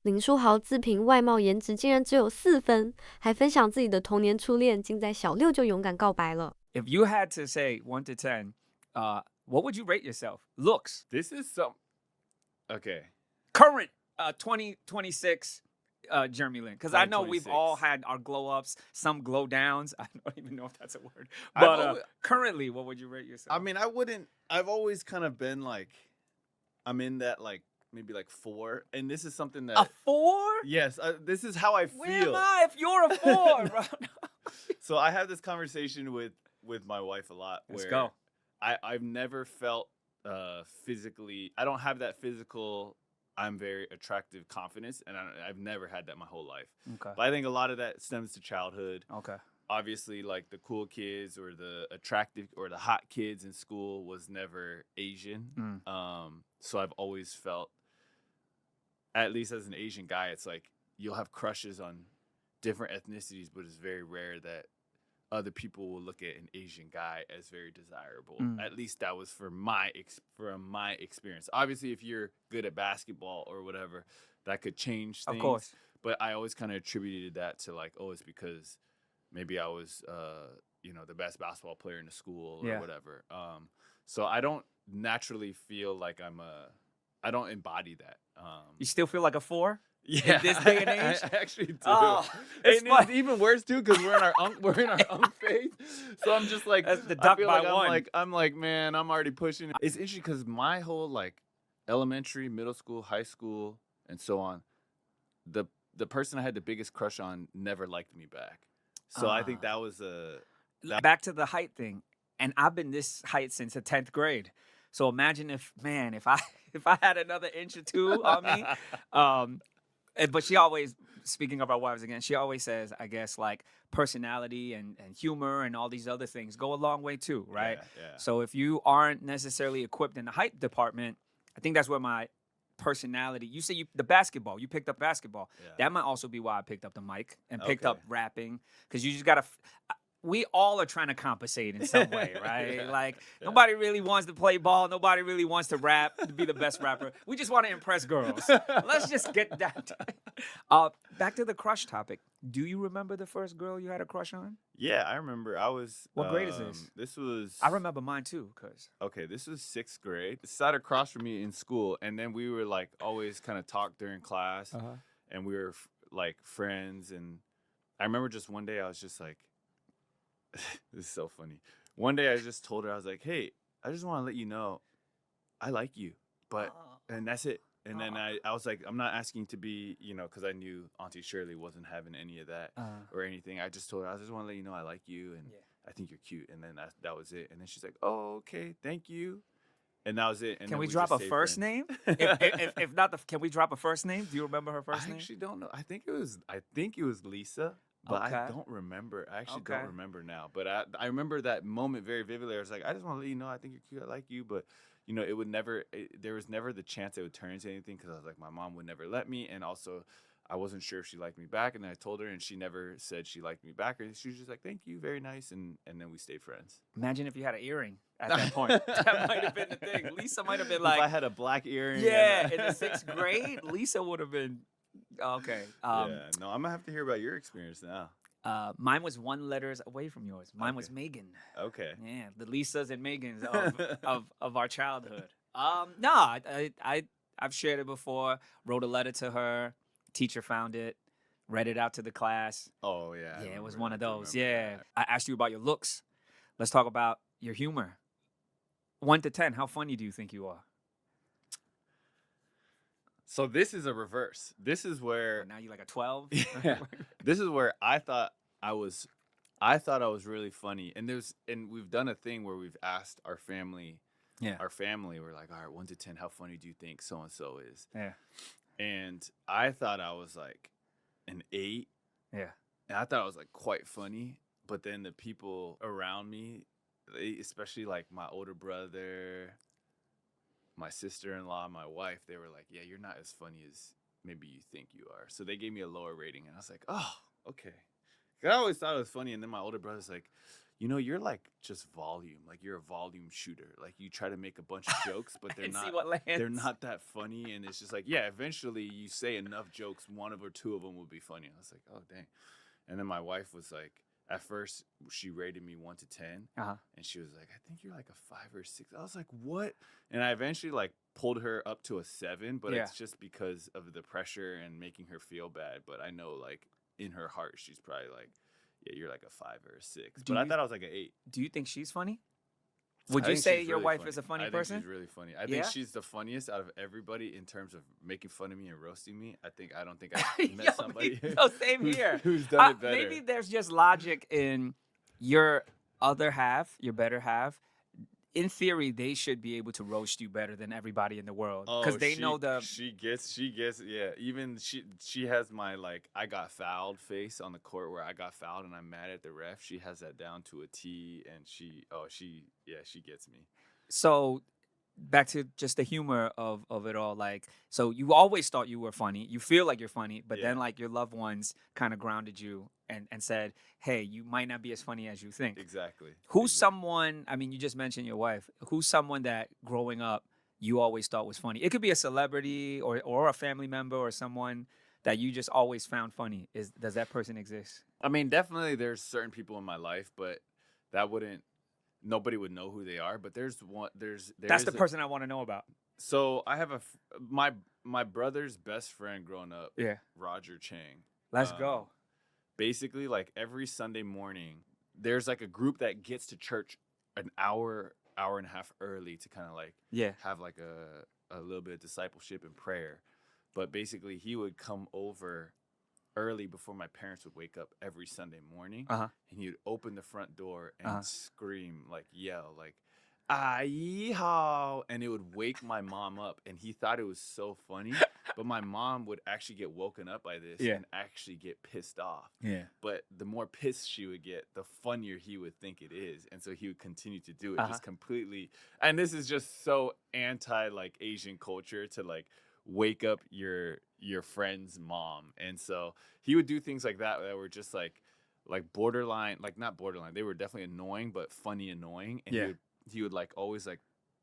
林书豪自评外貌颜值竟然只有4分，还分享自己的童年初恋竟在小6就勇敢告白了。 If you had to say 1 to 10, what would you rate yourself? Looks. This is some. Okay. Current 2026 Jeremy Lin. Because I know we've 2026. all had our glow ups, some glow downs. I don't even know if that's a word. But currently, what would you rate yourself? I mean, I wouldn't. I've always kind of been like, I'm in that like maybe like 4, and this is something that a 4? Yes, this is how I feel. Where am I if you're a 4, bro? So I have this conversation with my wife a lot. Let's go. I've never felt physically. I don't have that physical. I'm very attractive confidence, and I've never had that my whole life. Okay. But I think a lot of that stems to childhood. Okay. Obviously, like the cool kids or the attractive or the hot kids in school was never Asian. So I've always felt, at least as an Asian guy, it's like you'll have crushes on different ethnicities, but it's very rare that other people will look at an Asian guy as very desirable. At least that was from my experience. Obviously, if you're good at basketball or whatever, that could change things. Of course. But I always kind of attributed that to like, oh, it's because maybe I was, the best basketball player in the school or whatever. So I don't naturally feel like I don't embody that. You still feel like a 4? Yeah, in this day and age, I actually do. Oh, it's even worse too because we're in our phase. So I'm just like, that's the duck by one. I'm like, man, I'm already pushing. It's interesting because my whole like elementary, middle school, high school, and so on, the person I had the biggest crush on never liked me back. So I think that was back to the height thing. And I've been this height since the 10th grade. So imagine if I had another inch or 2 on me. But she always, speaking of our wives again, she always says, I guess, like personality and humor and all these other things go a long way too, right? Yeah. So if you aren't necessarily equipped in the height department, I think that's where my personality, you say you picked up basketball. Yeah. That might also be why I picked up the mic and picked up rapping, because you just got to, we all are trying to compensate in some way, right? Nobody really wants to play ball. Nobody really wants to rap, to be the best rapper. We just want to impress girls. Let's just get that. Back to the crush topic. Do you remember the first girl you had a crush on? Yeah, I remember. I was. What grade is this? This was. I remember mine too, Okay, this was 6th grade. It sat across from me in school, and then we were like always kind of talk during class, and we were like friends. And I remember just one day I was just like, this is so funny. One day I just told her, I was like, hey, I just want to let you know I like you. And that's it. And then I was like, I'm not asking to be, because I knew Auntie Shirley wasn't having any of that or anything. I just told her, I just want to let you know I like you and I think you're cute. And then that was it. And then she's like, oh, okay, thank you. And that was it. And can we drop a first name? If not, can we drop a first name? Do you remember her first name? I actually don't know. I think it was Lisa. But I don't remember. I actually don't remember now. But I remember that moment very vividly. I was like, I just want to let you know I think you're cute. I like you. But, it would never there was never the chance it would turn into anything because I was like, my mom would never let me. And also, I wasn't sure if she liked me back. And then I told her, and she never said she liked me back. Or she was just like, thank you, very nice. And then we stayed friends. Imagine if you had an earring at that point. That might have been the thing. Lisa might have been like. If I had a black earring. Yeah, in the 6th grade, Lisa would have been. Okay. No, I'm going to have to hear about your experience now. Mine was 1 letters away from yours. Mine was Megan. Okay. Yeah, the Lisas and Megans of our childhood. I've shared it before. Wrote a letter to her. Teacher found it. Read it out to the class. Oh, yeah. Yeah, it was one of those. Yeah. I asked you about your looks. Let's talk about your humor. 1 to 10, how funny do you think you are? So this is a reverse. This is where now you're like a 12. Yeah, this is where I thought I was really funny. And we've done a thing where we've asked our family. Yeah. Our family, we're like, all right, 1 to 10, how funny do you think so and so is? Yeah. And I thought I was like an 8. Yeah. And I thought I was like quite funny. But then the people around me, especially like my older brother, my sister-in-law, my wife, they were like, yeah, you're not as funny as maybe you think you are. So they gave me a lower rating. And I was like, oh, okay. I always thought it was funny, and then my older brother's like, you know, you're like just volume. Like you're a volume shooter. Like you try to make a bunch of jokes, but they're And see not. what lands. They're not that funny, and it's just like, yeah. Eventually, you say enough jokes, one or two of them will be funny. I was like, oh dang. And then my wife was like, at first she rated me 1 to 10, and she was like, I think you're like a 5 or 6. I was like, what? And I eventually like pulled her up to a 7, but it's just because of the pressure and making her feel bad. But I know like in her heart, she's probably like, yeah, you're like a 5 or a 6. But I thought I was like an 8. Do you think she's funny? Would you say your wife is a funny person? I think she's really funny. I think she's the funniest out of everybody in terms of making fun of me and roasting me. I don't think I've met somebody same here. who's done it better. Maybe there's just logic in your other half, your better half. In theory, they should be able to roast you better than everybody in the world because they know the. She gets, yeah. Even she has my like I got fouled face on the court where I got fouled and I'm mad at the ref. She has that down to a T, and she gets me. So, back to just the humor of it all. Like, so you always thought you were funny. You feel like you're funny, but then like your loved ones kind of grounded you and said, hey, you might not be as funny as you think. Exactly. Who's someone, I mean, you just mentioned your wife. Who's someone that growing up you always thought was funny? It could be a celebrity or a family member or someone that you just always found funny. Does that person exist? I mean, definitely there's certain people in my life, but nobody would know who they are. But there's one, that's the person I want to know about. So I have my brother's best friend growing up. Yeah. Roger Chang. Let's go. Basically, like every Sunday morning, there's like a group that gets to church an hour and a half early to kind of like have like a little bit of discipleship and prayer. But basically, he would come over early before my parents would wake up every Sunday morning, and he would open the front door and scream, like yell, like "Yeehaw!" and it would wake my mom up, and he thought it was so funny. But my mom would actually get woken up by this and actually get pissed off. Yeah. But the more pissed she would get, the funnier he would think it is. And so he would continue to do it just completely. And this is just so anti like Asian culture to like wake up your friend's mom. And so he would do things like that were just like borderline, like not borderline. They were definitely annoying, but funny annoying. And he would like always like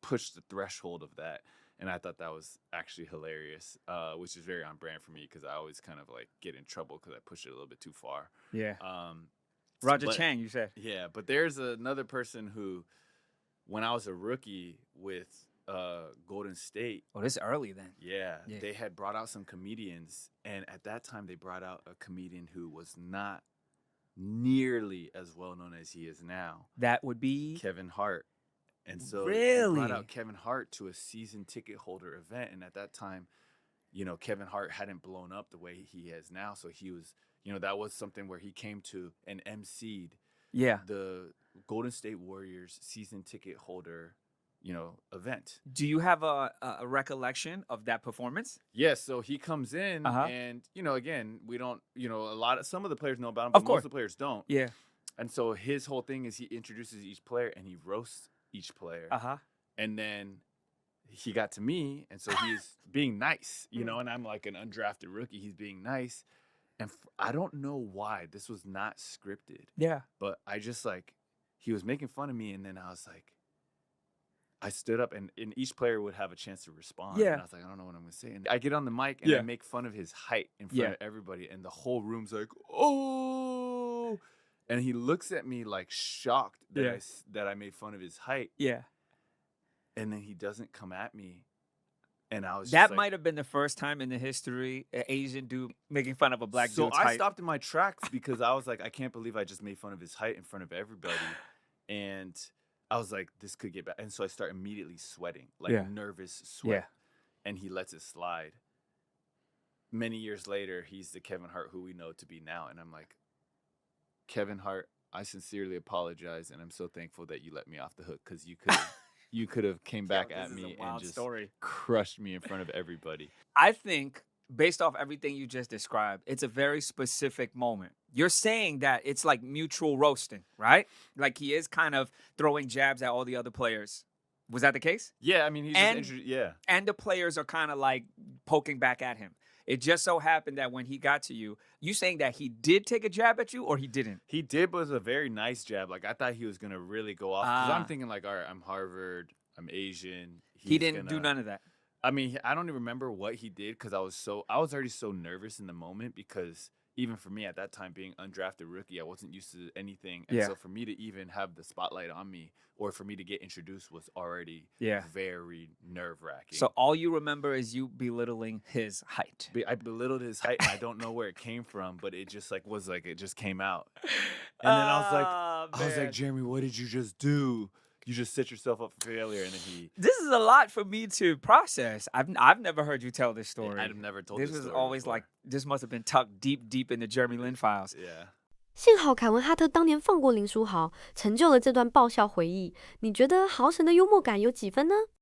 push the threshold of that. And I thought that was actually hilarious, which is very on brand for me because I always kind of like get in trouble because I push it a little bit too far. Yeah. Roger Chang, you said. Yeah, but there's another person who, when I was a rookie with Golden State. Oh, this is early then. Yeah, they had brought out some comedians. And at that time, they brought out a comedian who was not nearly as well known as he is now. That would be? Kevin Hart. And so they brought out Kevin Hart to a season ticket holder event. And at that time, you know, Kevin Hart hadn't blown up the way he has now. So he was, you know, that was something where he came to and emceed the Golden State Warriors season ticket holder, you know, event. Do you have a recollection of that performance? Yes. So he comes in and, you know, again, we don't, you know, some of the players know about him, but most of the players don't. Yeah. And so his whole thing is he introduces each player and he roasts each player. And then he got to me, and so he's being nice, you know, and I'm like an undrafted rookie. He's being nice. And I don't know why. This was not scripted. Yeah. But I just like, he was making fun of me, and then I was like, I stood up, and each player would have a chance to respond. Yeah. And I was like, I don't know what I'm going to say. And I get on the mic, and I make fun of his height in front of everybody, and the whole room's like, oh. And he looks at me like shocked that I made fun of his height. Yeah. And then he doesn't come at me. And I was that might have been the first time in the history an Asian dude making fun of a black dude's height. So I stopped in my tracks because I was like, I can't believe I just made fun of his height in front of everybody. And I was like, this could get bad. And so I start immediately sweating, like nervous sweat. Yeah. And he lets it slide. Many years later, he's the Kevin Hart who we know to be now. And I'm like, Kevin Hart, I sincerely apologize, and I'm so thankful that you let me off the hook because you could have came back at me and just crushed me in front of everybody. I think, based off everything you just described, it's a very specific moment. You're saying that it's like mutual roasting, right? Like he is kind of throwing jabs at all the other players. Was that the case? Yeah, I mean, he's and the players are kind of like poking back at him. It just so happened that when he got to you, you saying that he did take a jab at you or he didn't? He did, but it was a very nice jab. Like I thought he was gonna really go off. Because I'm thinking like, all right, I'm Harvard, I'm Asian. He didn't do none of that. I mean, I don't even remember what he did because I was already so nervous in the moment because even for me at that time being undrafted rookie, I wasn't used to anything. And so for me to even have the spotlight on me or for me to get introduced was already very nerve-wracking. So all you remember is you belittling his height. I belittled his height and I don't know where it came from, but it just like was like it just came out. And then I was like, Jeremy, what did you just do? You just set yourself up for failure, and then This is a lot for me to process. I've never heard you tell this story. I've never told this story. This was always before. like this must have been tucked deep in the Jeremy Lin files. Yeah. 幸好凯文哈特当年放过林书豪，成就了这段爆笑回忆。你觉得豪神的幽默感有几分呢？